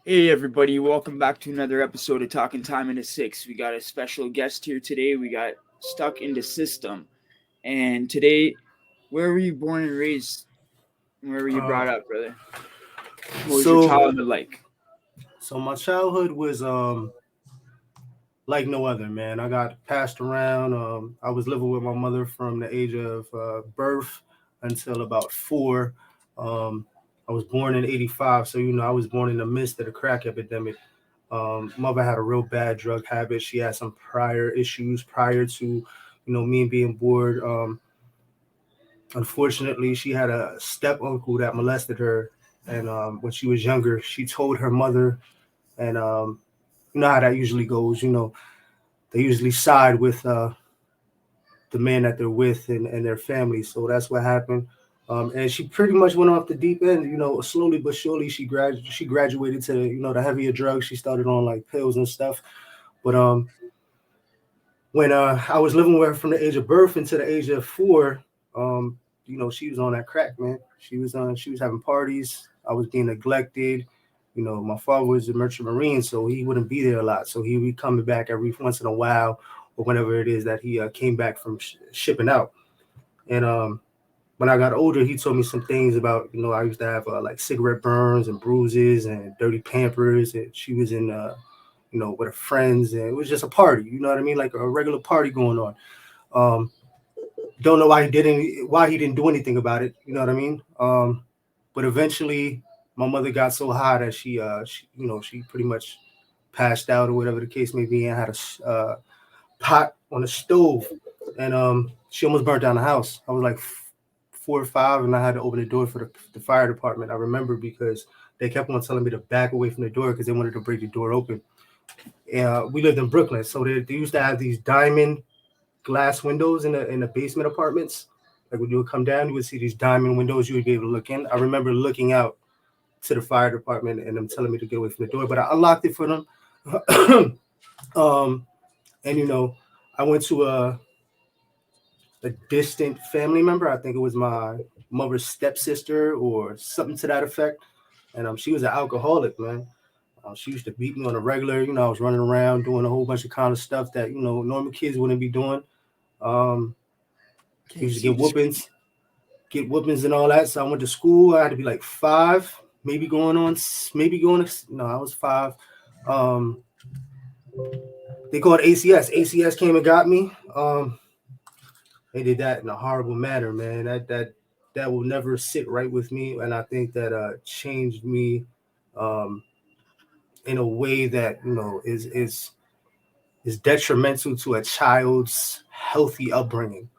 Hey everybody, welcome back to another episode of Talking Time in the Six. We got a special guest here today. We got Stuck in the System. And today, where were you born and raised? Where were you Uh, brought up, brother? What was your so childhood like? so my childhood was like no other, man. I got passed around. I was living with my mother from the age of birth until about 4. Um, I was born in '85, so I was born in the midst of the crack epidemic. Mother had a real bad drug habit. She had some prior issues prior to me being born. Unfortunately, she had a step uncle that molested her, and when she was younger, she told her mother. And you know how that usually goes. They usually side with the man that they're with and their family. So that's what happened. And she pretty much went off the deep end. Slowly but surely she graduated to the heavier drugs. She started on like pills and stuff. But when I was living with her from the age of birth until the age of 4, she was on that crack, man. She was having parties. I was being neglected. My father was a merchant marine, so he wouldn't be there a lot. So he would be coming back every once in a while, or whenever it is that he came back from shipping out. And when I got older, he told me some things about, I used to have like cigarette burns and bruises and dirty Pampers. And she was in, with her friends, and it was just a party. You know what I mean? Like a regular party going on. Um, don't know why he didn't do anything about it. You know what I mean? But eventually, my mother got so high that she pretty much passed out or whatever the case may be, and had a pot on the stove, and she almost burnt down the house. I was like 4 or 5, and I had to open the door for the fire department. I remember because they kept on telling me to back away from the door because they wanted to break the door open. We lived in Brooklyn, so they used to have these diamond glass windows in the basement apartments. Like when you would come down, you would see these diamond windows. You would be able to look in. I remember looking out to the fire department and them telling me to get away from the door, but I unlocked it for them. um, and I went to a distant family member. I think it was my mother's stepsister or something to that effect. And she was an alcoholic, man. She used to beat me on a regular. I was running around doing a whole bunch of kind of stuff that normal kids wouldn't be doing. Um, Can you used to see the screen? get whoopings and all that. So I went to school. I had to be like 5, maybe going to, no, I was 5. Um, they called ACS. ACS came and got me. They did that in a horrible manner, man. That will never sit right with me, and I think that changed me um, in a way that is detrimental to a child's healthy upbringing.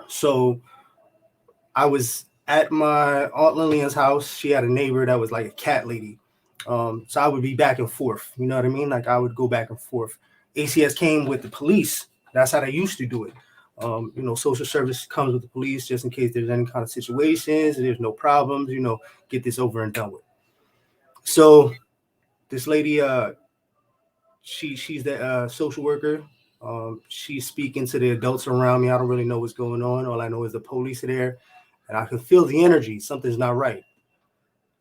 So I was at my aunt Lillian's house. She had a neighbor that was like a cat lady. So I would be back and forth. You know what I mean? Like I would go back and forth. ACS came with the police. That's how they used to do it. Social service comes with the police just in case there's any kind of situations. There's no problems. Get this over and done with. So this lady, she's the social worker. She's speaking to the adults around me. I don't really know what's going on. All I know is the police are there, and I can feel the energy. Something's not right.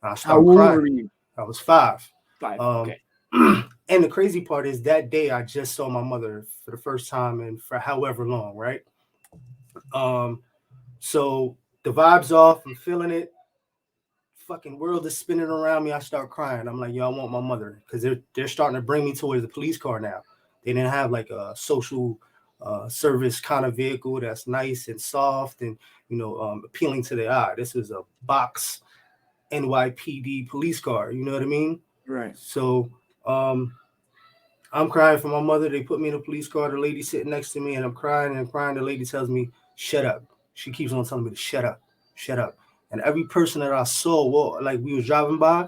I How start old crying. were you? I was 5. 5. Um, Okay. and the crazy part is that day I just saw my mother for the first time and for however long, right? Um, so the vibe's off. I'm feeling it. Fucking world is spinning around me. I start crying. I'm like, yo, I want my mother because they're starting to bring me towards the police car now. They didn't have like a social service kind of vehicle that's nice and soft and appealing to the eye. This was a box NYPD police car. You know what I mean? Right. So um, I'm crying for my mother. They put me in a police car. The lady sitting next to me, and I'm crying and crying. The lady tells me, "Shut up." She keeps on telling me to shut up, shut up. And every person that I saw, well, like we was driving by,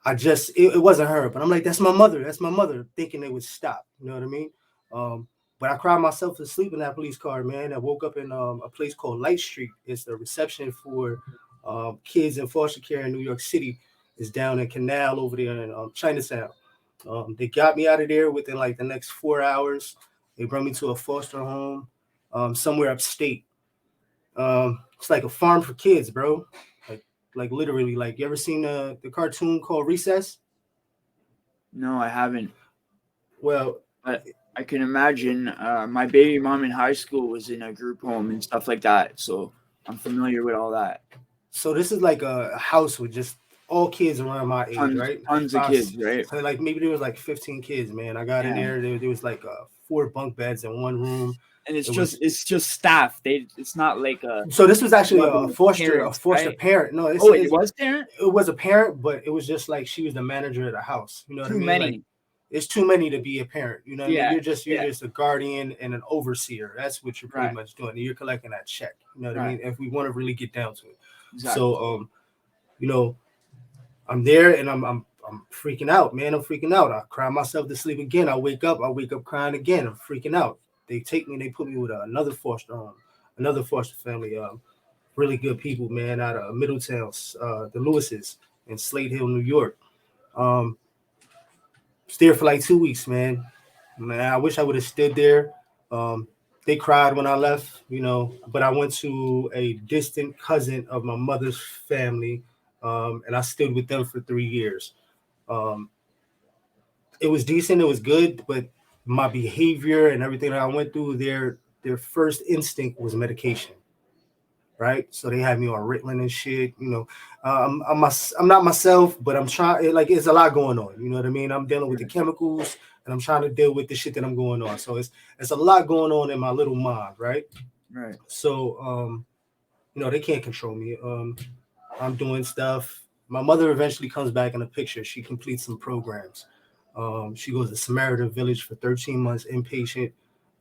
it wasn't her, but I'm like, that's my mother. That's my mother, thinking they would stop. You know what I mean? Um, but I cried myself to sleep in that police car, man. I woke up in a place called Light Street. It's the reception for kids in foster care in New York City. It's down in Canal over there in Chinatown. They got me out of there within like the next 4 hours. They brought me to a foster home somewhere upstate. It's like a farm for kids, bro. Like literally, like you ever seen the cartoon called Recess? No, I haven't. Well, But I can imagine. My baby mom in high school was in a group home and stuff like that, so I'm familiar with all that. so this is like a house with just all kids around my age, right? Tons of Five, kids, right? so like maybe there was like 15 kids, man. I got in Yeah. there. There was like 4 bunk beds in one room. And It was it's just staff. It's not like a so this was actually level of a parents, foster right? parent. No, Oh, it was parent? it was a parent, but it was just like she was the manager of the house. You know what I Too mean? Like many. it's too many to be a parent. You know what I mean? Yeah. You're Yeah. just a guardian and an overseer. That's what you're pretty Right. much doing. You're collecting that check. You know what I Right. mean? If we want to really get down to it. Exactly. So you know, I'm there and I'm freaking out, man. I'm freaking out. I cry myself to sleep again. I wake up crying again. I'm freaking out. They take me and they put me with another foster family. Really good people, man, out of Middletown, the Lewises in Slade Hill, New York. Um, was there for like 2 weeks, man. Man, I wish I would have stood there. They cried when I left, you know, but I went to a distant cousin of my mother's family, and I stood with them for 3 years. Um, it was decent, it was good, but my behavior and everything that I went through, their first instinct was medication, right? So they had me on Ritalin and shit. You know, I'm not myself, but I'm trying. Like it's a lot going on. You know what I mean? I'm dealing with the chemicals, and I'm trying to deal with the shit that I'm going on. So it's a lot going on in my little mind, right? Right. So you know, they can't control me. I'm doing stuff. My mother eventually comes back in the picture. She completes some programs. She goes to Samaritan Village for 13 months inpatient.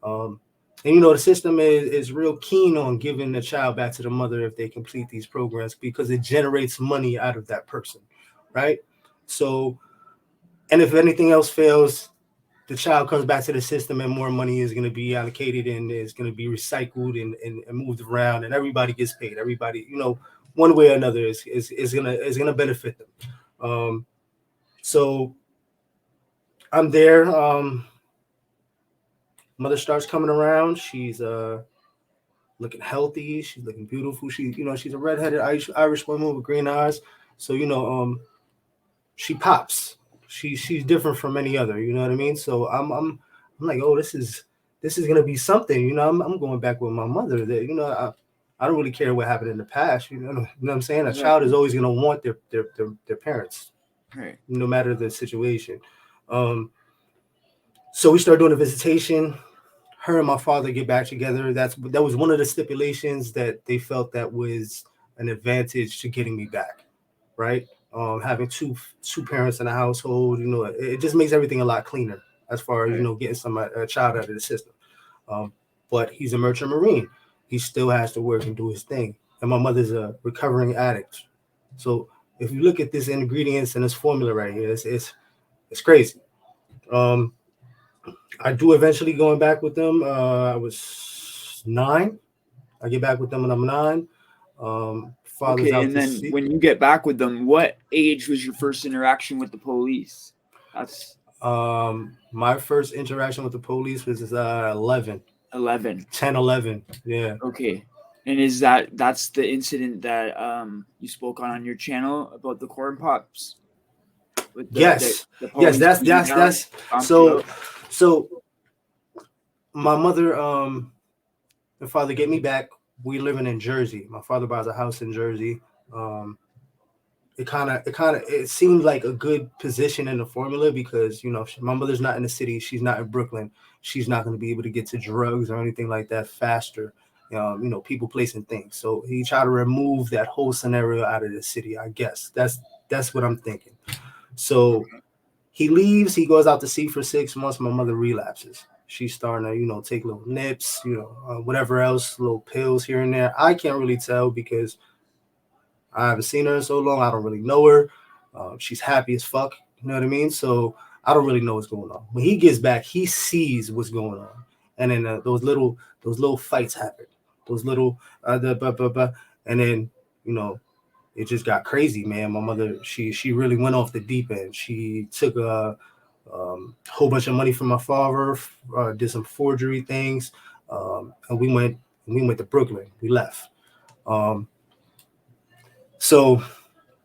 Um, and you know, the system is real keen on giving the child back to the mother if they complete these programs because it generates money out of that person, right? So, and if anything else fails, the child comes back to the system and more money is going to be allocated and is going to be recycled and moved around and everybody gets paid. Everybody, you know, one way or another is gonna benefit them. So I'm there. Mother starts coming around. She's looking healthy. She's looking beautiful. She's a redheaded Irish woman with green eyes. So she pops. She's different from any other. You know what I mean? So I'm like, oh, this is gonna be something. You know, I'm going back with my mother. That I don't really care what happened in the past. You know what I'm saying? A child is always gonna want their parents, Right. no matter the situation. So we start doing a visitation. Her and my father get back together. That was one of the stipulations that they felt that was an advantage to getting me back, right? Having two parents in the household, you know, it just makes everything a lot cleaner as far as getting a child out of the system. But he's a merchant marine. He still has to work and do his thing. And my mother's a recovering addict. So if you look at this ingredients and this formula right here, it's crazy. I do eventually going back with them. I was 9. I get back with them when I'm 9. Father's Okay, out and to then sea. when you get back with them, what age was your first interaction with the police? That's My first interaction with the police was 11, 11. 10, 11. Yeah. Okay. And that's the incident that you spoke on your channel about the corn pops with Yes. the Yes. police beat you down, That's stomped you so. out? So my mother, and father get me back. We living in Jersey. My father buys a house in Jersey. It seemed like a good position in the formula because my mother's not in the city, she's not in Brooklyn, she's not going to be able to get to drugs or anything like that faster. People, place, and things. So he tried to remove that whole scenario out of the city. I guess that's what I'm thinking. So he leaves. He goes out to sea for 6 months. My mother relapses. She's starting to take little nips, whatever else, little pills here and there. I can't really tell because I haven't seen her in so long. I don't really know her. She's happy as fuck. You know what I mean? So I don't really know what's going on. When he gets back, he sees what's going on, and then those little fights happen. Those little and then it just got crazy, man. My mother, she really went off the deep end. She took a whole bunch of money from my father, did some forgery things, and we went to Brooklyn. We left. So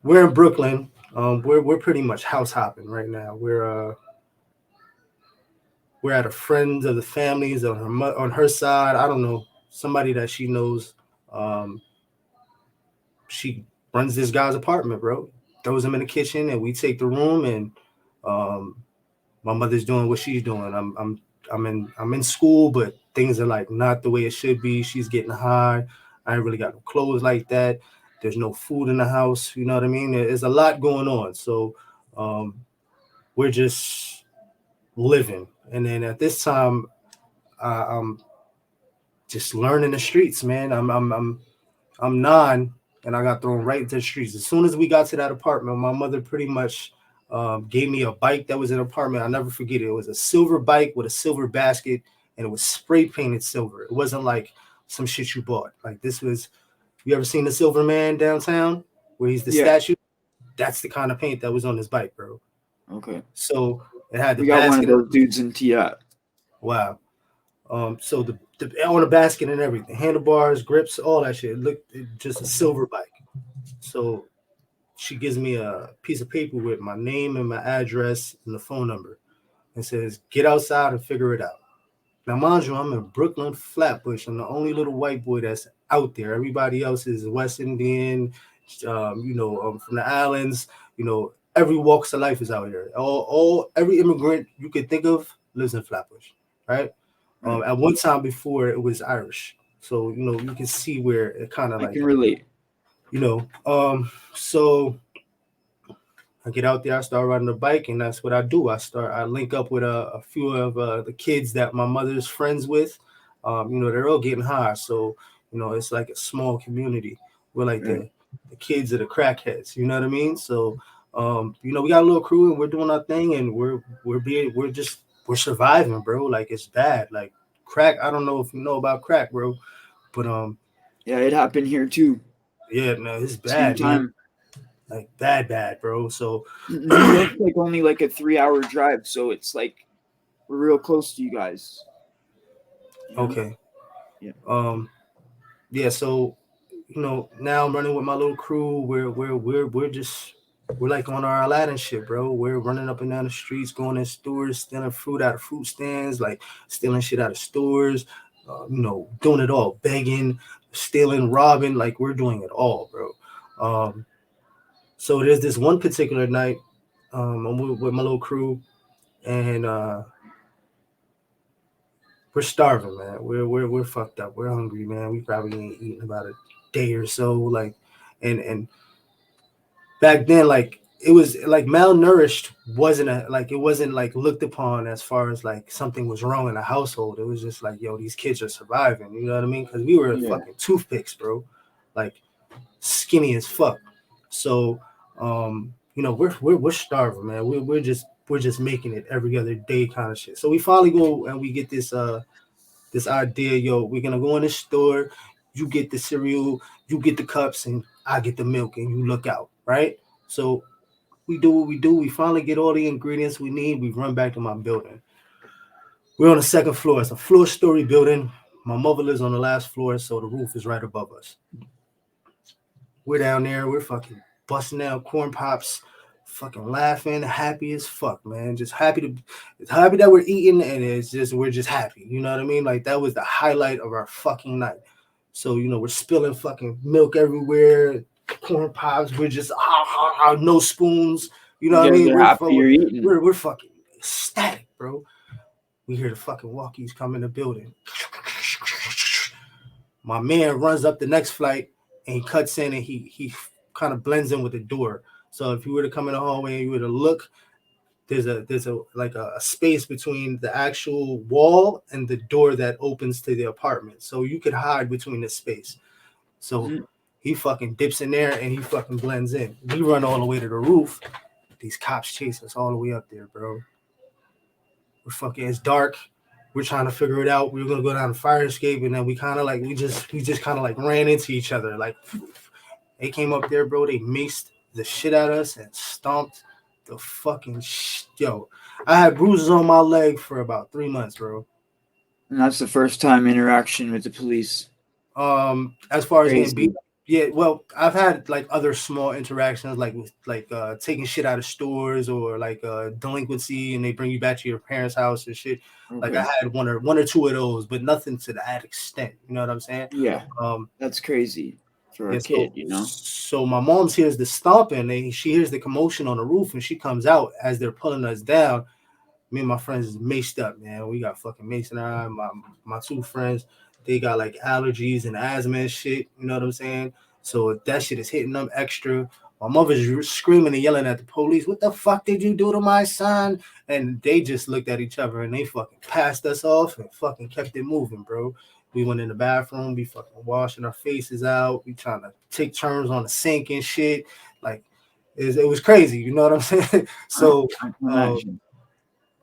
we're in Brooklyn. We're pretty much house hopping right now. We're at a friend of the family's on on her side. I don't know, somebody that she knows. Um, she runs this guy's apartment, bro. Throws him in the kitchen, and we take the room. And um, my mother's doing what she's doing. I'm in school, but things are like not the way it should be. She's getting high. I ain't really got no clothes like that. There's no food in the house. You know what I mean? There's a lot going on. So um, we're just living. And then at this time, I'm just learning the streets, man. I'm 9, and I got thrown right into the streets. As soon as we got to that apartment, my mother pretty much gave me a bike that was in an apartment. I'll never forget it. It was a silver bike with a silver basket, and it was spray painted silver. It wasn't like some shit you bought. Like this was, you ever seen the Silver Man downtown where he's the Yeah. statue? That's the kind of paint that was on this bike, bro. Okay. So it had the We got one of basket. those dudes in TI. Wow. So the on the basket and everything, handlebars, grips, all that shit. It looked just a silver bike. So she gives me a piece of paper with my name and my address and the phone number, and says, "Get outside and figure it out." Now, mind you, I'm in Brooklyn, Flatbush. I'm the only little white boy that's out there. Everybody else is West Indian, from the islands. Every walks of life is out here. Every immigrant you could think of lives in Flatbush, right? Right. At one time before it was Irish, so you can see where it kind of I like, can relate. so I get out there, I start riding the bike, and that's what I do. I link up with a few of the kids that my mother's friends with. They're all getting high, so it's like a small community. We're like Right. the kids of the crackheads. You know what I mean? So, we got a little crew, and we're doing our thing, and we're surviving, bro. Like it's bad. Like crack. I don't know if you know about crack, bro, but Yeah, it happened here too. yeah, no, it's Same bad, man. time. Like bad, bro. So. New York's like only like a 3 hour drive, so it's like we're real close to you guys. You know? Okay. Yeah. Yeah, so now I'm running with my little crew. We're like on our Aladdin shit, bro. We're running up and down the streets, going in stores, stealing fruit out of fruit stands, like stealing shit out of stores, doing it all, begging, stealing, robbing, like we're doing it all, bro. So there's this one particular night, I'm with my little crew, and we're starving, man. We're fucked up. We're hungry, man. We probably ain't eaten about a day or so. Like, and back then, like it was like malnourished it wasn't like looked upon as far as like something was wrong in the household. It was just like, yo, these kids are surviving. You know what I mean? Because we were Yeah. fucking toothpicks, bro. Like skinny as fuck. So, we're starving, man. We're just making it every other day kind of shit. So we finally go and we get this idea, yo, we're gonna go in the store, you get the cereal, you get the cups, and I get the milk, and you look out, right? So we do what we do. We finally get all the ingredients we need. We run back to my building. We're on the second floor. It's a floor-story building. My mother lives on the last floor, so the roof is right above us. We're down there. We're fucking busting out corn pops, fucking laughing, happy as fuck, man. Just happy that we're eating, and we're just happy. You know what I mean? Like that was the highlight of our fucking night. So we're spilling fucking milk everywhere, corn pops. We're just no spoons. You know You what I guys mean? are happy you're eating. We're fucking ecstatic, bro. We hear the fucking walkies come in the building. My man runs up the next flight and he cuts in, and he kind of blends in with the door. So if you were to come in the hallway and you were to look, there's a like a space between the actual wall and the door that opens to the apartment. So you could hide between the space. So Mhm. he fucking dips in there and he fucking blends in. We run all the way to the roof. These cops chase us all the way up there, bro. It's dark. We're trying to figure it out. We were gonna go down the fire escape, and then we kind of like we just kind of like ran into each other. Like they came up there, bro. They maced the shit at us and stomped the fucking yo. I had bruises on my leg for about 3 months, bro. And that's the first time interaction with the police. As far as getting beat, Crazy. Yeah, well, I've had like other small interactions, like with like taking shit out of stores or like delinquency, and they bring you back to your parents' house and shit. Like I Okay. had one or two of those, but nothing to that extent. You know what I'm saying? Yeah. Um, That's crazy for a yeah. kid, So you know? so my mom's hears the stomping, and she hears the commotion on the roof, and she comes out as they're pulling us down. Me and my friends is maced up, man. We got fucking maced and my two friends, they got like allergies and asthma and shit. You know what I'm saying? So that shit is hitting them extra. My mother's screaming and yelling at the police. What the fuck did you do to my son? And they just looked at each other and they fucking passed us off and fucking kept it moving, bro. We went in the bathroom. We fucking washing our faces out. We trying to take turns on the sink and shit. Like it was crazy. You know what I'm saying? So. I can Um, imagine.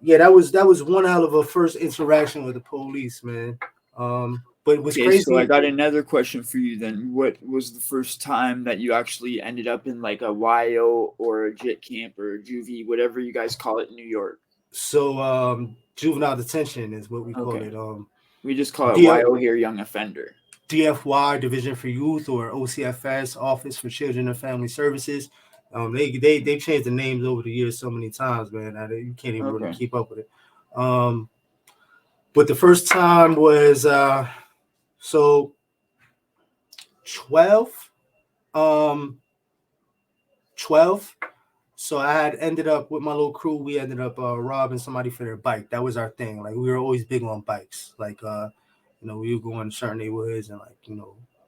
yeah, that was one hell of a first interaction with the police, man. But it was Okay, so I crazy. got another question for you then. What was the first time that you actually ended up in like a YO or a JIT camp or a juvie, whatever you guys call it in New York? So juvenile detention is what we call Okay. it. We just call it D- YO here, young offender. DFY, Division for Youth, or OCFS, Office for Children and Family Services. They changed the names over the years so many times, man. That you can't even really Okay. keep up with it. Um, but the first time was so 12. Um, 12. So I had ended up with my little crew. We ended up robbing somebody for their bike. That was our thing. Like we were always big on bikes. Like we would go in certain neighborhoods and like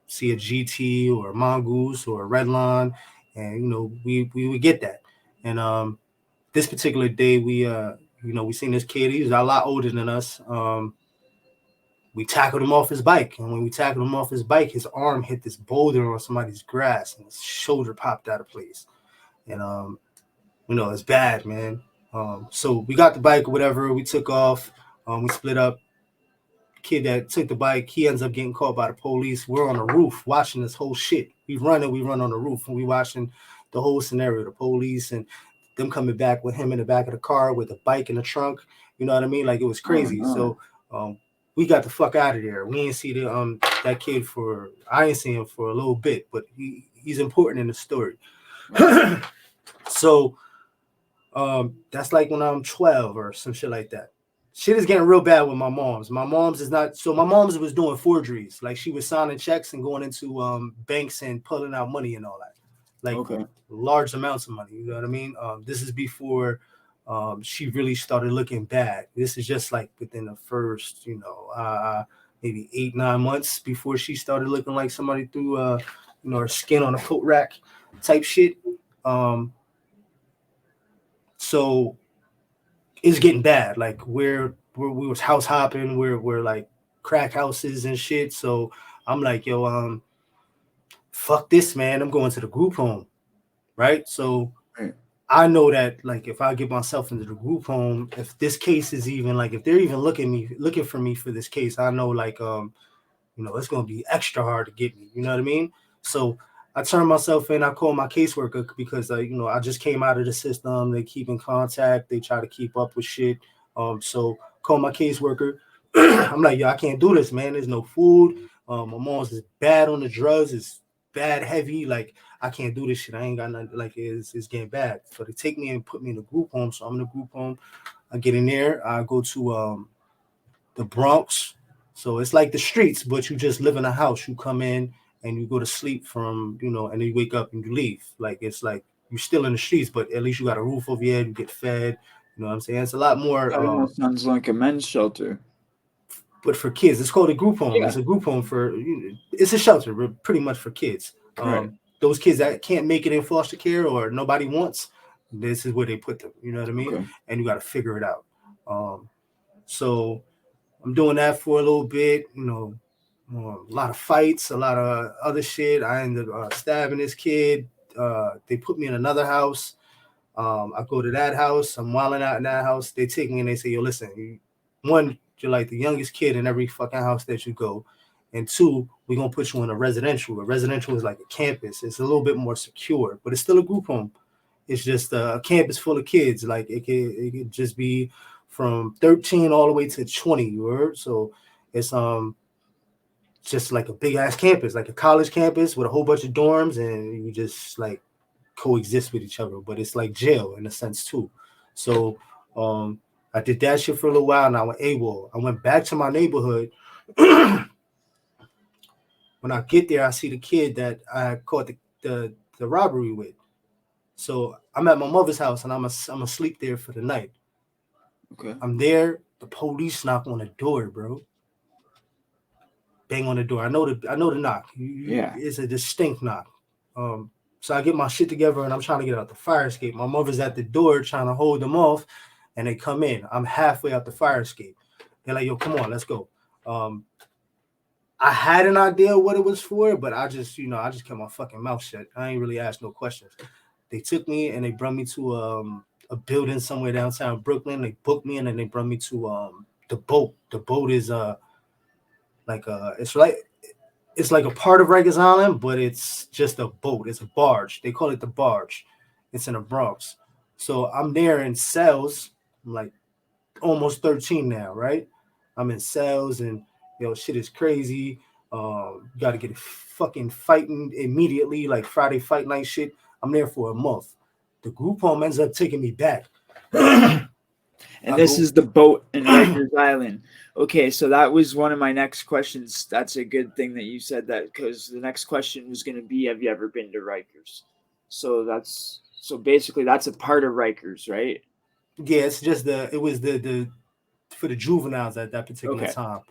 see a GT or a Mongoose or a Redline, and we would get that. And this particular day we seen this kid. He was a lot older than us. We tackled him off his bike, and when we tackled him off his bike, his arm hit this boulder on somebody's grass, and his shoulder popped out of place. And it's bad, man. So we got the bike or whatever. We took off. We split up. Kid that took the bike, he ends up getting caught by the police. We're on the roof watching this whole shit. We run on the roof, and we watching the whole scenario. The police and them coming back with him in the back of the car with the bike in the trunk. You know what I mean? Like it was Oh crazy. no. So we got the fuck out of there. We ain't see that kid for I ain't seen him for a little bit, but he's important in the story. Right. So that's like when I'm 12 or some shit like that. Shit is getting real bad with my mom's. My mom's is not so my mom's was doing forgeries. Like she was signing checks and going into banks and pulling out money and all that. Like Okay. large amounts of money. You know what I mean? This is before she really started looking bad. This is just like within the first, maybe 8-9 months before she started looking like somebody threw her skin on a coat rack type shit. So it's getting bad. Like we was house hopping, we're like crack houses and shit. So I'm like, yo, fuck this, man. I'm going to the group home, right? So Right. I know that like if I get myself into the group home, if this case is even like if they're even looking for me for this case, I know like it's gonna be extra hard to get me. You know what I mean? So I turn myself in. I call my caseworker because I just came out of the system. They keep in contact. They try to keep up with shit. So call my caseworker. I'm like, yo, I can't do this, man. There's no food. My mom's is bad on the drugs. It's bad heavy. Like I can't do this shit. I ain't got nothing. Like it's getting bad. So they take me and put me in a group home. So I'm in a group home. I get in there. I go to the Bronx. So it's like the streets, but you just live in a house. You come in and you go to sleep and then you wake up and you leave. Like it's like you're still in the streets, but at least you got a roof over your head. You get fed. You know what I'm saying? It's a lot more. That almost sounds like a men's shelter. But for kids, it's called a group home. Yeah. It's a group home it's a shelter, but pretty much for kids. Right. Those kids that can't make it in foster care or nobody wants, this is where they put them. You know what I mean? Okay. And you got to figure it out. So I'm doing that for a little bit, a lot of fights, a lot of other shit. I ended up stabbing this kid. They put me in another house. I go to that house. I'm wilding out in that house. They take me and they say, yo, listen, you're like the youngest kid in every fucking house that you go. And two, we're going to put you in a residential. A residential is like a campus. It's a little bit more secure, but it's still a group home. It's just a campus full of kids. Like it could just be from 13 all the way to 20. You heard? So it's just like a big ass campus, like a college campus with a whole bunch of dorms, and you just like coexist with each other. But it's like jail in a sense too. So I did that shit for a little while, and I went AWOL. I went back to my neighborhood. When I get there, I see the kid that I caught the robbery with. So I'm at my mother's house, and I'm asleep there for the night. Okay. I'm there. The police knock on the door, bro. Bang on the door. I know the knock. Yeah. It's a distinct knock. So I get my shit together, and I'm trying to get out the fire escape. My mother's at the door trying to hold them off, and they come in. I'm halfway out the fire escape. They're like, "Yo, come on, let's go." I had an idea what it was for, but I just kept my fucking mouth shut. I ain't really asked no questions. They took me and they brought me to a building somewhere downtown Brooklyn. They booked me, and then they brought me to the boat. The boat is it's like a part of Rikers Island, but it's just a boat. It's a barge. They call it the barge. It's in the Bronx. So I'm there in cells. I'm like almost 13 now, right? I'm in cells, and shit is crazy. Got to get fucking fighting immediately, like Friday fight night shit. I'm there for a month. The group home ends up taking me back. And this is the boat in Rikers Island. Okay, so that was one of my next questions. That's a good thing that you said that, because the next question was going to be, have you ever been to Rikers? So basically that's a part of Rikers, right? Yeah, it's just it was the for the juveniles at that particular time.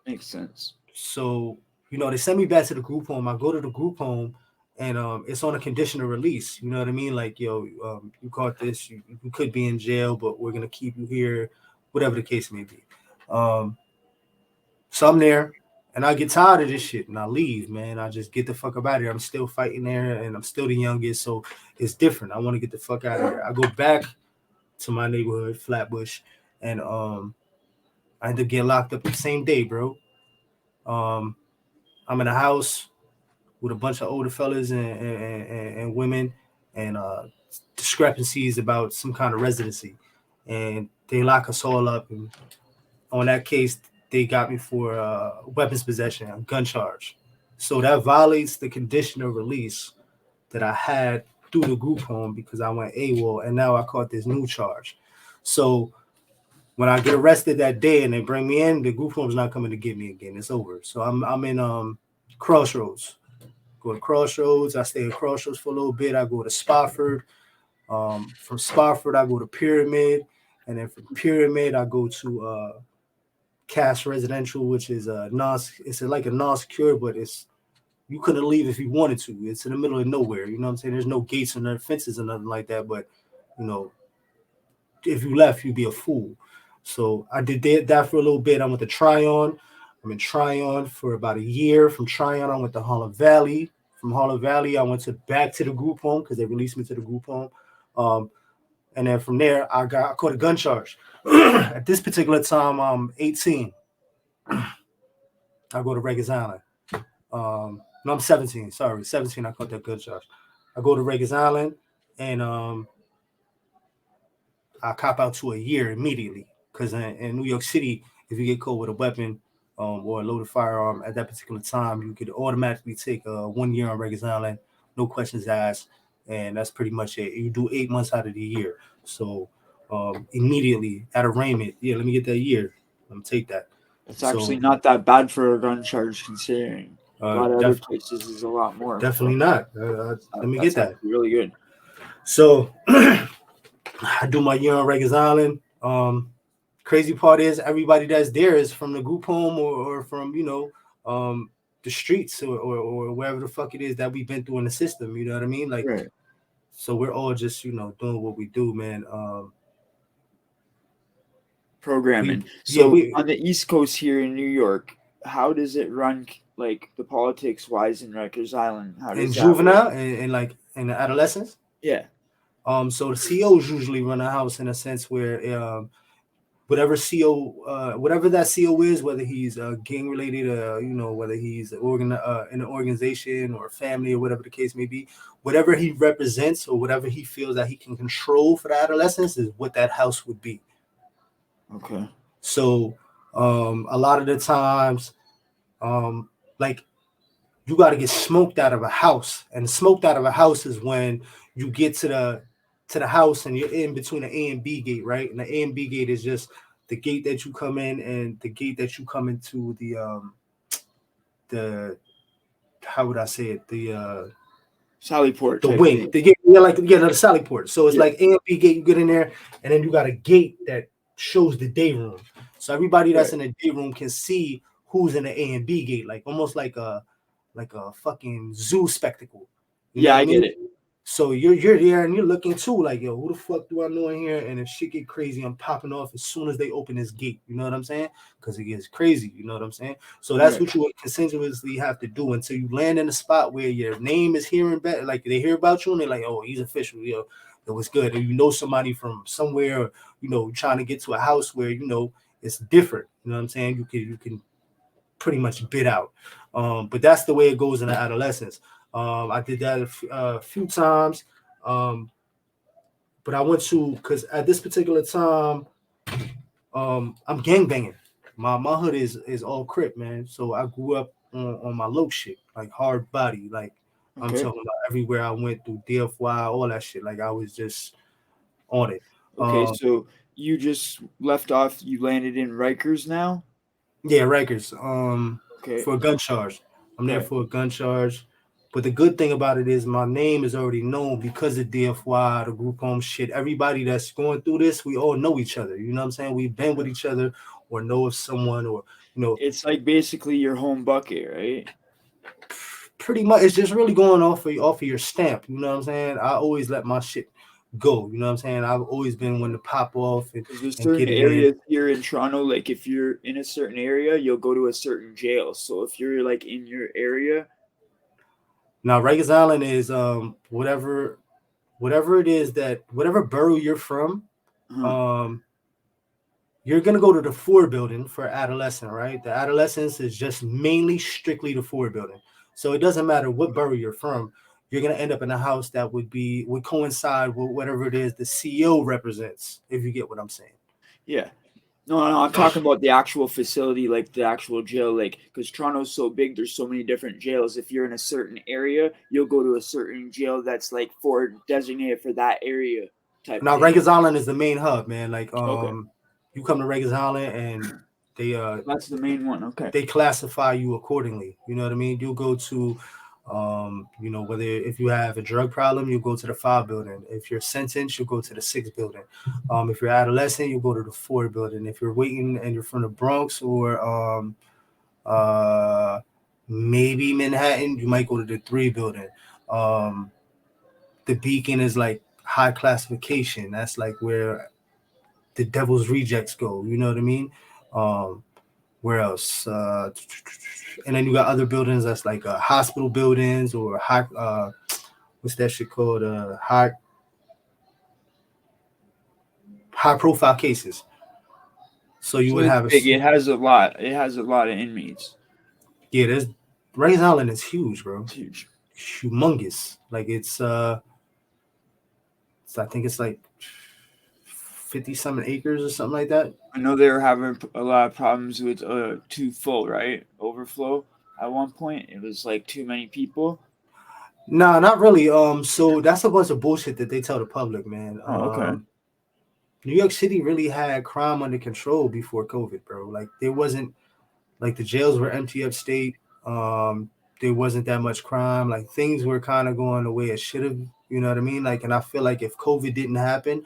Makes sense. So they send me back to the group home. I go to the group home, and it's on a conditional release. You know what I mean? Like, you caught this, you could be in jail, but we're gonna keep you here, whatever the case may be. So I'm there, and I get tired of this shit, and I leave, man. I just get the fuck up out of here. I'm still fighting there, and I'm still the youngest, so it's different. I want to get the fuck out of here. I go back to my neighborhood, Flatbush, and I end up getting locked up the same day, bro. I'm in a house with a bunch of older fellas and women, and discrepancies about some kind of residency, and they lock us all up. And on that case, they got me for weapons possession, a gun charge. So that violates the conditional release that I had through the group home because I went AWOL, and now I caught this new charge. So when I get arrested that day and they bring me in, the group home's not coming to get me again. It's over. So I'm in Crossroads. Go to Crossroads. I stay at Crossroads for a little bit. I go to Spofford. From Spofford, I go to Pyramid, and then from Pyramid, I go to Cass Residential, which is it's like a non-secure, but you couldn't leave if you wanted to. It's in the middle of nowhere. You know what I'm saying? There's no gates or no fences or nothing like that. But if you left, you'd be a fool. So I did that for a little bit. I went to Tryon. I'm in Tryon for about a year. From Tryon, I went to Harlem Valley. From Harlem Valley, I went back to the group home because they released me to the group home. And then from there, I caught a gun charge. At this particular time, I'm 18. I go to Rikers Island. No, I'm 17. Sorry, 17. I caught that gun charge. I go to Rikers Island, and I cop out to a year immediately because in New York City, if you get caught with a weapon or a loaded firearm at that particular time, you could automatically take 1 year on Rikers Island, no questions asked, and that's pretty much it. You do 8 months out of the year. So immediately at arraignment, let me get that year. Let me take that. It's actually not that bad for a gun charge, considering a lot of other places is a lot more. Definitely not. Let me get that. Really good. So I do my year on Rikers Island. Crazy part is everybody that's there is from the group home or from the streets or wherever the fuck it is that we've been through in the system. You know what I mean? Like, right. So we're all just doing what we do, man. Programming. On the East Coast here in New York, how does it run? Like the politics wise in Rikers Island, how does in juvenile and like in the adolescence? Yeah. So the COs usually run a house in a sense where whatever CO, whatever that CO is, whether he's gang related, whether he's in an organization or a family or whatever the case may be, whatever he represents or whatever he feels that he can control for the adolescents is what that house would be. Okay. So a lot of the times Like you got to get smoked out of a house, and smoked out of a house is when you get to the house and you're in between the A and B gate, right? And the A and B gate is just the gate that you come in and the gate that you come into the how would I say it, Sally Port the type wing, thing. the gate, yeah, like yeah, the Sally port. So it's Yeah. like A and B gate. You get in there, and then you got a gate that shows the day room. So everybody that's Right. in the day room can see who's in the A and B gate, like almost like a fucking zoo spectacle. You know Yeah, what I I mean? get it. So you're there and you're looking too, like, yo, who the fuck do I know in here? And if shit get crazy, I'm popping off as soon as they open this gate. You know what I'm saying? Because it gets crazy. You know what I'm saying? So that's Right. what you would continuously have to do until you land in a spot where your name is hearing better. Like they hear about you and they're like, oh, he's official. Yo, it was good. Or you know somebody from somewhere, or, you know, trying to get to a house where you know it's different. You know what I'm saying? You can pretty much bid out. But that's the way it goes in the adolescence. I did that a few times. Um, but I went to, because at this particular time, I'm gang banging. My hood is all Crip, man. So I grew up on my low shit, like hard body, like I'm Okay. talking about everywhere I went through DFY, all that shit. Like I was just on it. Okay. Um, So you just left off. You landed in Rikers now. Yeah, Rikers. Okay. For a gun charge. I'm there Right. for a gun charge. But the good thing about it is my name is already known because of DFY, the group home shit. Everybody that's going through this, we all know each other. You know what I'm saying? We've been with each other or know of someone, or, you know, It's like basically your home bucket, right? pretty much it's just really going off of your stamp. You know what I'm saying? I always let my shit go. You know what I'm saying? I've always been one to pop off Because there's and certain get it in. areas here in Toronto, like if you're in a certain area, you'll go to a certain jail. So if you're like in your area, Now Rikers Island is whatever it is that whatever borough you're from, huh? um, you're gonna go to the four building for adolescent, right? The adolescence is just mainly strictly the four building. So it doesn't matter what borough you're from, you're gonna end up in a house that would coincide with whatever it is the CEO represents, if you get what I'm saying. Yeah. No, no, I'm talking about the actual facility, like the actual jail, like because Toronto's so big, there's so many different jails. If you're in a certain area, you'll go to a certain jail that's like for designated for that area type Now thing. Rikers Island is the main hub, man. Like Okay, you come to Rikers Island and they that's the main one. Okay, they classify you accordingly. You know what I mean? You'll go to, you know, whether if you have a drug problem, you go to the 5 building. If you're sentenced, you go to the 6 building. If you're adolescent, you go to the 4 building. If you're waiting and you're from the Bronx or uh, maybe Manhattan, you might go to the 3 building. Um, the Beacon is like high classification. That's like where the devil's rejects go. You know what I mean? Um, where else? And then you got other buildings that's like hospital buildings or high. What's that shit called? High profile cases. So you so would it's have a big. It has a lot. It has a lot of inmates. yeah. There's Rikers Island is huge, bro. It's huge. Humongous. Like I think it's like 50 something acres or something like that. I know they were having a lot of problems with too full, right? Overflow. At one point, it was like too many people. Nah, not really. So that's a bunch of bullshit that they tell the public, man. Oh, okay. New York City really had crime under control before COVID, bro. Like there wasn't like the jails were empty upstate. There wasn't that much crime. Like things were kind of going the way it should have. You know what I mean? Like, and I feel like if COVID didn't happen,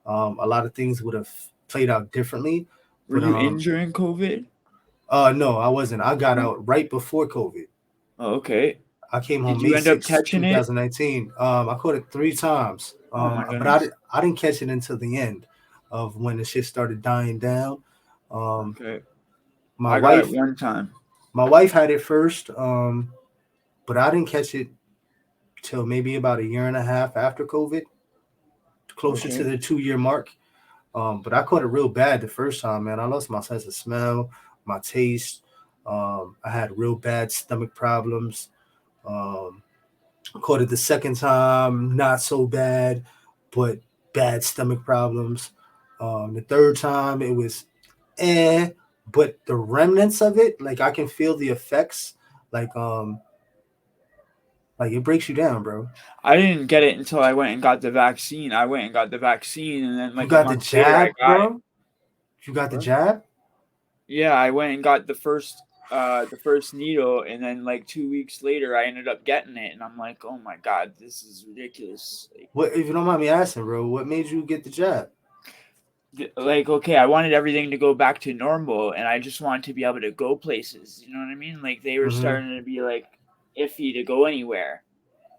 a lot of things would have played out differently. Were But you in during COVID? no, I wasn't. I got No. out right before COVID. Oh, okay. I came home Did you May end up 6th, catching it? 2019. I caught it 3 times. Oh my But I, goodness. I didn't catch it until the end of when the shit started dying down. Um, Okay. my I got it wife, one time. my wife had it first, but I didn't catch it till maybe about a year and a half after COVID, closer to Okay. the 2 year mark. But I caught it real bad the first time, man. I lost my sense of smell, my taste. I had real bad stomach problems. Um, Caught it the second time, not so bad, but bad stomach problems. The third time, it was eh. but the remnants of it, like I can feel the effects, like it breaks you down, bro. I didn't get it until I went and got the vaccine. I went and got the vaccine, and then You like a got the month later, I jab, got it. bro. You got the What? jab. Yeah, I went and got the first needle, and then like 2 weeks later, I ended up getting it, and I'm like, oh my god, this is ridiculous. What, if you don't mind me asking, bro? What made you get the jab? Like okay, I wanted everything to go back to normal, and I just wanted to be able to go places. You know what I mean? Like they were Mm-hmm. starting to be like iffy to go anywhere.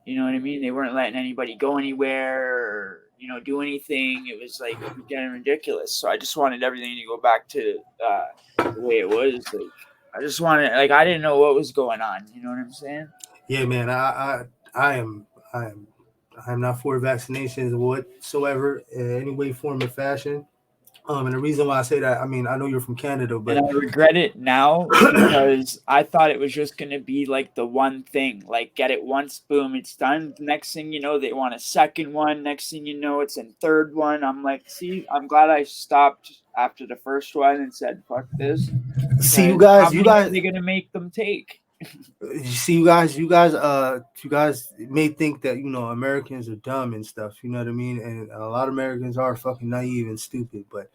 You know what I mean? They weren't letting anybody go anywhere or do anything. It was like getting ridiculous. So I just wanted everything to go back to the way it was. Like I just wanted, like I didn't know what was going on. You know what I'm saying? Yeah, man. I am, I am, I am not for vaccinations whatsoever in any way, form, or fashion. And the reason why I say that, I mean, I know you're from Canada, And but I regret it now because I thought it was just gonna be like the one thing, like get it once, boom, it's done. Next thing you know, they want a second one. Next thing you know, it's a third one. I'm like, see, I'm glad I stopped after the first one and said, fuck this, see, because how you many are guys, they gonna make them take? you see, you guys may think that Americans are dumb and stuff. You know what I mean? And a lot of Americans are fucking naive and stupid, but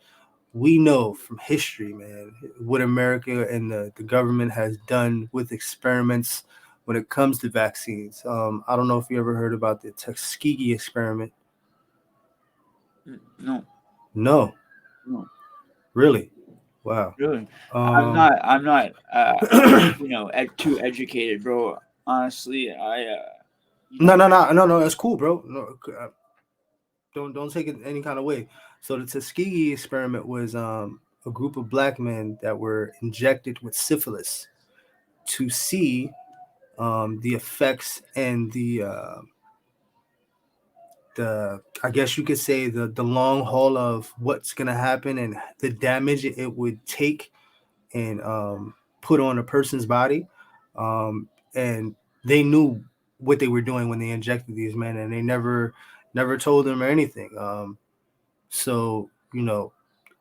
we know from history, man, what America and the government has done with experiments when it comes to vaccines. I don't know if you ever heard about the Tuskegee experiment. No, No, no, really. Wow. really. I'm Um, not. I'm not. Too educated, bro. Honestly, no, no, no, no, no. That's cool, bro. No, don't take it any kind of way. So the Tuskegee experiment was a group of black men that were injected with syphilis to see the effects and the I guess you could say the long haul of what's gonna happen and the damage it would take and put on a person's body. And they knew what they were doing when they injected these men, and they never told them or anything. So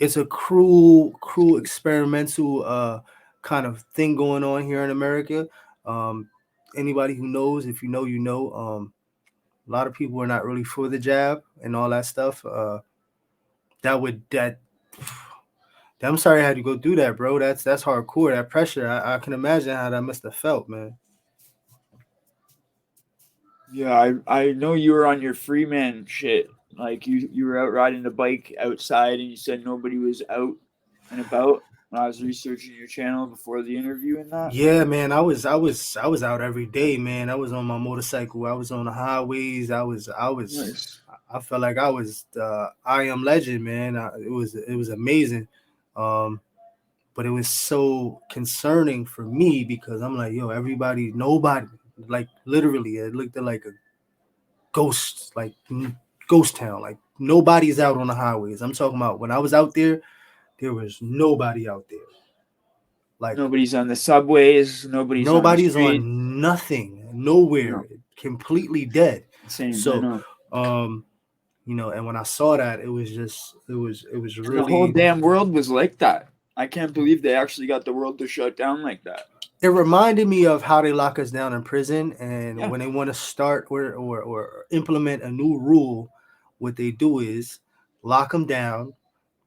it's a cruel experimental kind of thing going on here in America. Um, Anybody who knows, if you know, you know. A lot of people are not really for the jab and all that stuff. That would that. I'm sorry I had to go through that, bro. That's hardcore. That pressure, I can imagine how that must have felt, man. Yeah, I know you were on your free man shit. Like you were out riding the bike outside, and you said nobody was out and about. When I was researching your channel before the interview and that. Yeah, man. I was out every day, man. I was on my motorcycle. I was on the highways. Nice. I felt like I was I am legend, man. It was amazing. Um, but it was so concerning for me because I'm like, yo, everybody, nobody, like literally, it looked like a ghost, like ghost town. Like nobody's out on the highways. I'm talking about when I was out there was nobody out there. Like Nobody's on the subways. Nobody's on the nobody's street. on nothing, nowhere, No, completely dead. same. I So, know. um, and when I saw that, it was And the whole really. damn world was like that. I can't believe they actually got the world to shut down like that. It reminded me of how they lock us down in prison, and Yeah. when they want to start or implement a new rule, what they do is lock them down,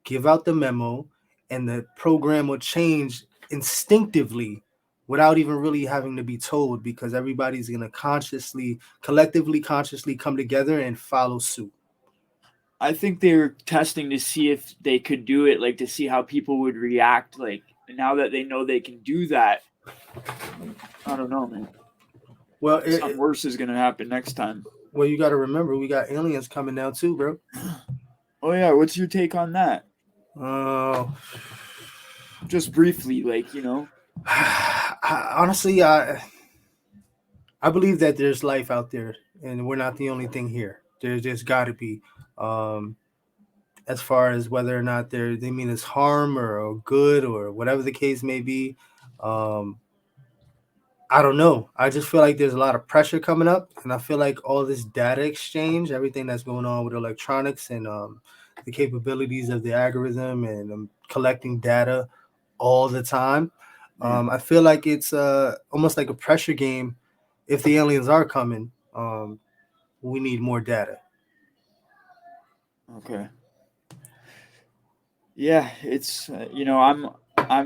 give out the memo, and the program will change instinctively without even really having to be told because everybody's going to collectively consciously come together and follow suit. I think they were testing to see if they could do it, like to see how people would react. Like now that they know they can do that, I don't know, man. Well, Something worse is gonna happen next time. well, you got to remember we got aliens coming now too, bro. Oh yeah, what's your take on that? Uh, Just briefly, honestly, I believe that there's life out there, and we're not the only thing here. There's got to be. Um, as far as whether or not they mean it's harm or good or whatever the case may be. Um, I don't know. I just feel like there's a lot of pressure coming up, and I feel like all this data exchange, everything that's going on with electronics and the capabilities of the algorithm and collecting data, all the time. Yeah. I feel like it's almost like a pressure game. If the aliens are coming, we need more data. Okay. Yeah, it's I'm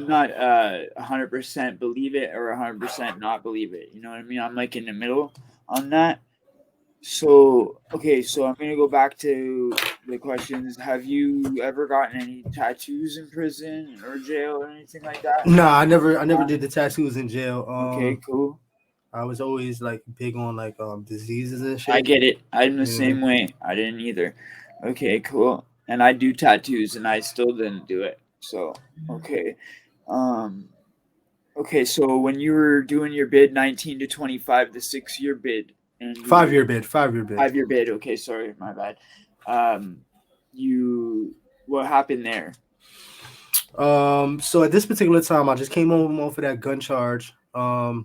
not 100% believe it or 100% not believe it. You know what I mean? I'm like in the middle on that. So okay, so I'm gonna go back to the questions. Have you ever gotten any tattoos in prison or jail or anything like that? Nah, I never did the tattoos in jail. Okay, cool. I was always like big on like diseases and I shit. get it. I'm the Yeah. same way. I didn't either. Okay, cool. And I do tattoos, and I still didn't do it. So okay. Um, Okay, so when you were doing your bid 19 to 25, the 6 year bid, and you were 5 year bid, 5 year bid. 5 year bid, okay, sorry, my bad. Um, you, what happened there? So at this particular time, I just came home off of that gun charge. I'm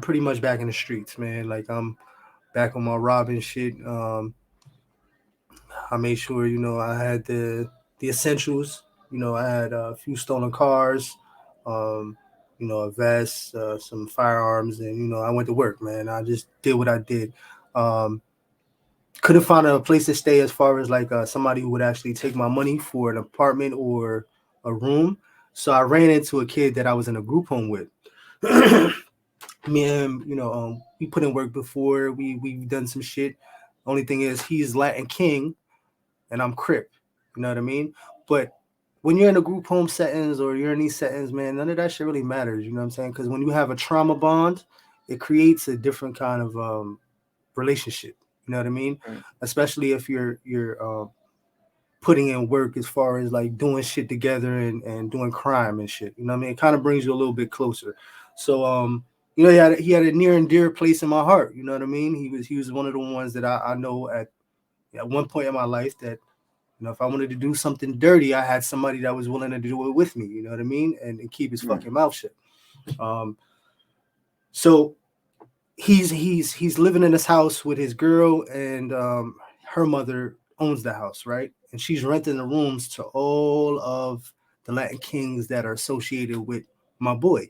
pretty much back in the streets, man. Like I'm back on my robbing shit. I made sure I had the essentials. I had a few stolen cars, um, a vest, some firearms, and I went to work, man. I just did what I did. Um, couldn't find a place to stay as far as like somebody who would actually take my money for an apartment or a room. So I ran into a kid that I was in a group home with. Me and him, we put in work before. We've done some shit. Only thing is, he's Latin King and I'm Crip. You know what I mean? But when you're in a group home settings or you're in these settings, man, none of that shit really matters. You know what I'm saying? Because when you have a trauma bond, it creates a different kind of relationship. You know what I mean? Right. Especially if you're putting in work as far as like doing shit together and doing crime and shit. You know what I mean? It kind of brings you a little bit closer. So he had a near and dear place in my heart. You know what I mean? He was one of the ones that I know at one point in my life that if I wanted to do something dirty, I had somebody that was willing to do it with me. You know what I mean? And keep his Right. fucking mouth shut. So he's living in this house with his girl, and her mother owns the house, right? And she's renting the rooms to all of the Latin Kings that are associated with my boy.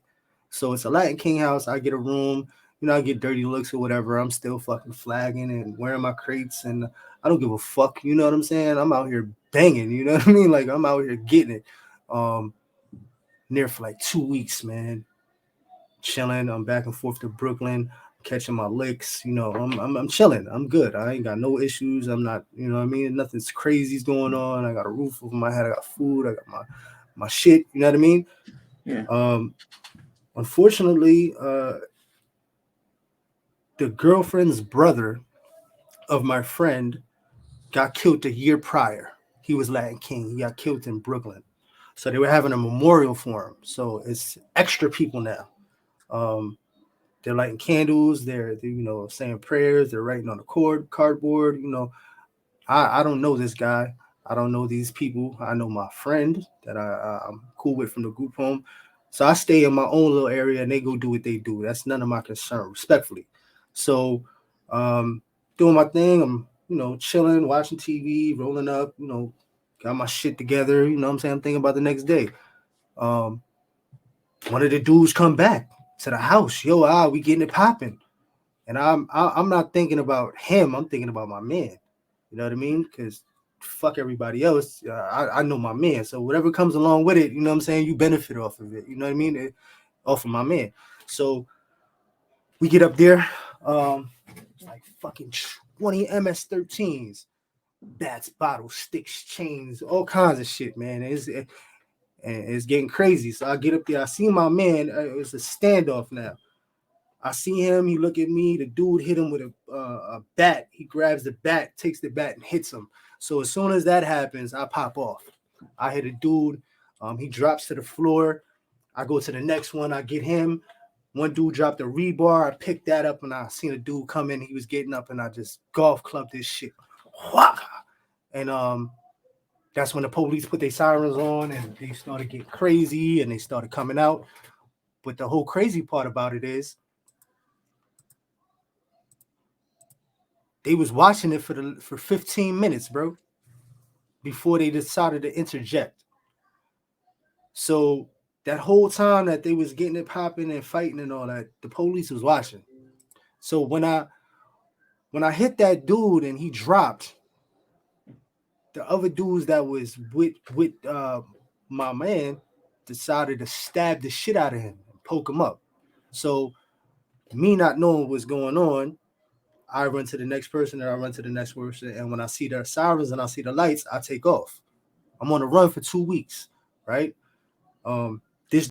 So it's a Latin King house. I get a room. I get dirty looks or whatever. I'm still fucking flagging and wearing my crates, and I don't give a fuck. You know what I'm saying? I'm out here banging. You know what I mean? Like I'm out here getting it. Um, Near for like 2 weeks, man. Chilling. I'm back and forth to Brooklyn, catching my licks. I'm chilling. I'm good. I ain't got no issues. I'm not. You know what I mean? Nothing's crazy's going on. I got a roof over my head. I got food. I got my shit. You know what I mean? Yeah. Unfortunately, the girlfriend's brother of my friend got killed a year prior. He was Latin King. He got killed in Brooklyn. So they were having a memorial for him. So it's extra people now. They're lighting candles. They're saying prayers. They're writing on the cardboard. I don't know this guy. I don't know these people. I know my friend that I'm cool with from the group home. So I stay in my own little area and they go do what they do. That's none of my concern, respectfully. So doing my thing. I'm chilling, watching TV, rolling up. Got my shit together. You know what I'm saying? I'm thinking about the next day. Um, One of the dudes come back to the house. Yo, we getting it popping. And I'm not thinking about him. I'm thinking about my man. You know what I mean? Because fuck everybody else. I know my man. So whatever comes along with it, you know what I'm saying? You benefit off of it. You know what I mean? Off of my man. So we get up there. Like fucking 20 MS-13s, bats, bottles, sticks, chains, all kinds of shit, man. It's getting crazy. So I get up there. I see my man. It's a standoff now. I see him. He look at me. The dude hit him with a bat. He grabs the bat, takes the bat, and hits him. So as soon as that happens, I pop off. I hit a dude. He drops to the floor. I go to the next one. I get him. One dude dropped a rebar. I picked that up, and I seen a dude come in. He was getting up, and I just golf clubbed this shit. And that's when the police put their sirens on, and they started getting crazy, and they started coming out. But the whole crazy part about it is they was watching it for 15 minutes, bro. before they decided to interject. So that whole time that they was getting it popping and fighting and all that, the police was watching. So when I hit that dude and he dropped, the other dudes that was with my man decided to stab the shit out of him and poke him up. So me not knowing what's going on, I run to the next person and I run to the next person. And when I see the sirens and I see the lights, I take off. I'm on a run for 2 weeks, right?